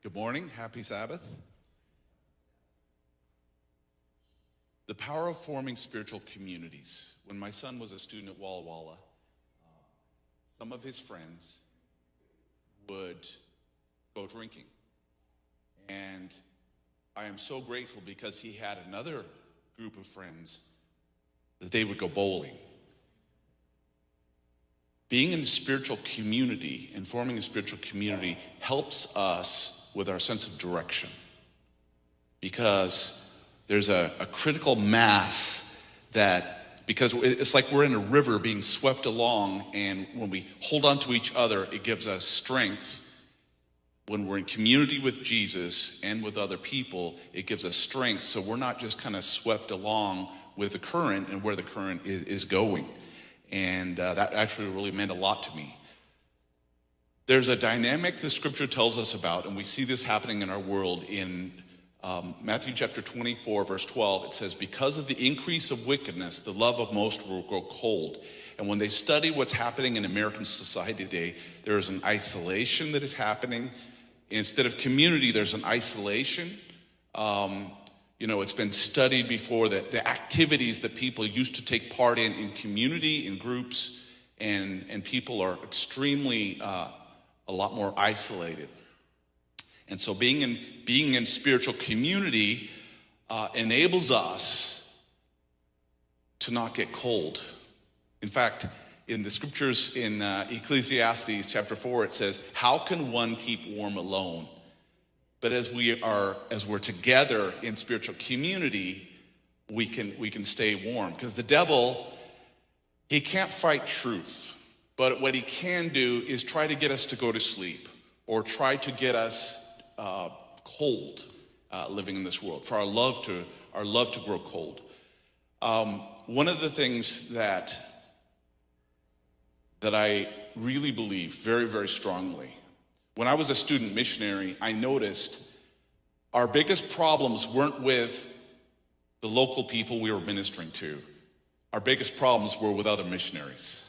Good morning. Happy Sabbath. The power of forming spiritual communities. When my son was a student at Walla Walla, some of his friends would go drinking. And I am so grateful because he had another group of friends that they would go bowling. Being in a spiritual community and forming a spiritual community helps us with our sense of direction, because there's a critical mass because it's like we're in a river being swept along, and when we hold on to each other, it gives us strength. When we're in community with Jesus and with other people, it gives us strength, so we're not just kind of swept along with the current and where the current is going. And that actually really meant a lot to me. There's a dynamic the scripture tells us about, and we see this happening in our world in Matthew chapter 24, verse 12. It says, because of the increase of wickedness, the love of most will grow cold. And when they study what's happening in American society today, there is an isolation that is happening. Instead of community, there's an isolation. It's been studied before that the activities that people used to take part in community, in groups, and people are extremely a lot more isolated. And so being in spiritual community enables us to not get cold. In fact, in the scriptures in Ecclesiastes chapter 4, it says, how can one keep warm alone? But as we're together in spiritual community, we can stay warm. Because the devil, he can't fight truth. But what he can do is try to get us to go to sleep, or try to get us cold living in this world, for our love to grow cold. One of the things that I really believe very, very strongly, when I was a student missionary, I noticed our biggest problems weren't with the local people we were ministering to. Our biggest problems were with other missionaries.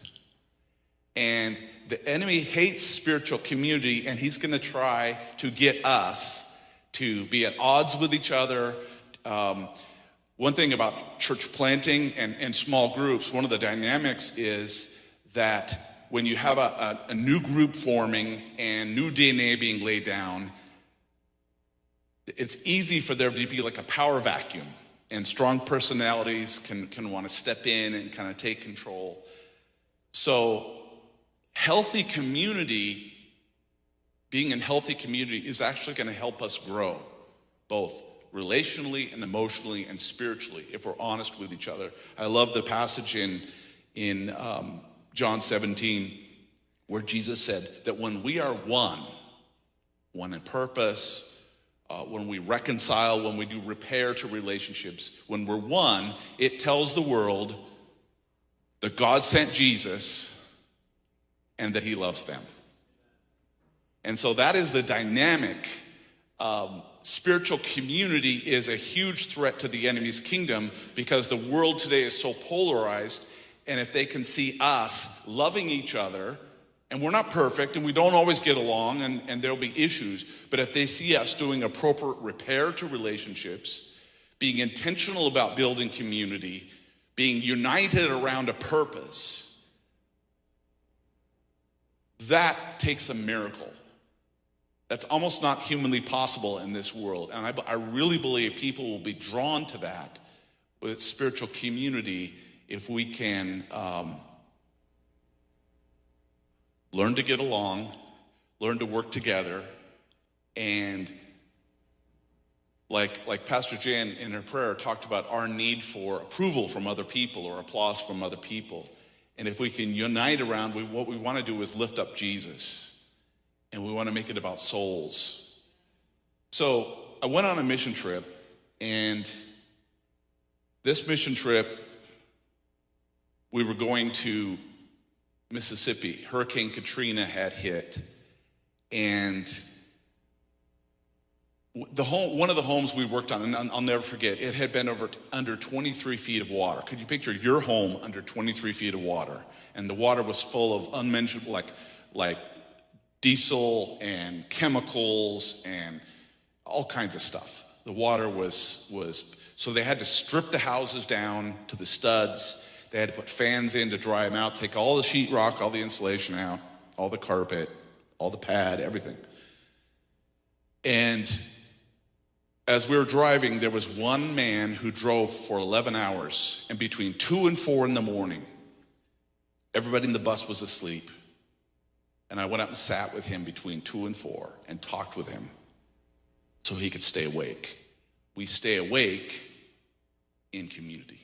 And the enemy hates spiritual community, and he's going to try to get us to be at odds with each other. One thing about church planting and small groups, one of the dynamics is that when you have a new group forming and new DNA being laid down, it's easy for there to be like a power vacuum, and strong personalities can want to step in and kind of take control. So healthy community, being in healthy community, is actually going to help us grow, both relationally and emotionally and spiritually, if we're honest with each other. I love the passage in John 17, where Jesus said that when we are one in purpose, when we reconcile, when we do repair to relationships, when we're one, it tells the world that God sent Jesus and that he loves them. And so that is the dynamic. Spiritual community is a huge threat to the enemy's kingdom, because the world today is so polarized. And if they can see us loving each other, and we're not perfect and we don't always get along, and there'll be issues, but if they see us doing appropriate repair to relationships, being intentional about building community, being united around a purpose, that takes a miracle. That's almost not humanly possible in this world. And I really believe people will be drawn to that with spiritual community if we can learn to get along, learn to work together, and like Pastor Jan in her prayer talked about our need for approval from other people or applause from other people. And if we can unite around, what we want to do is lift up Jesus. And we want to make it about souls. So I went on a mission trip, and this mission trip, we were going to Mississippi. Hurricane Katrina had hit, and one of the homes we worked on, and I'll never forget, it had been under 23 feet of water. Could you picture your home under 23 feet of water? And the water was full of unmentionable, like diesel and chemicals and all kinds of stuff. The water was so they had to strip the houses down to the studs. They had to put fans in to dry them out, take all the sheetrock, all the insulation out, all the carpet, all the pad, everything. And as we were driving, there was one man who drove for 11 hours, and between 2 and 4 in the morning, everybody in the bus was asleep. And I went up and sat with him between 2 and 4 and talked with him so he could stay awake. We stay awake in community.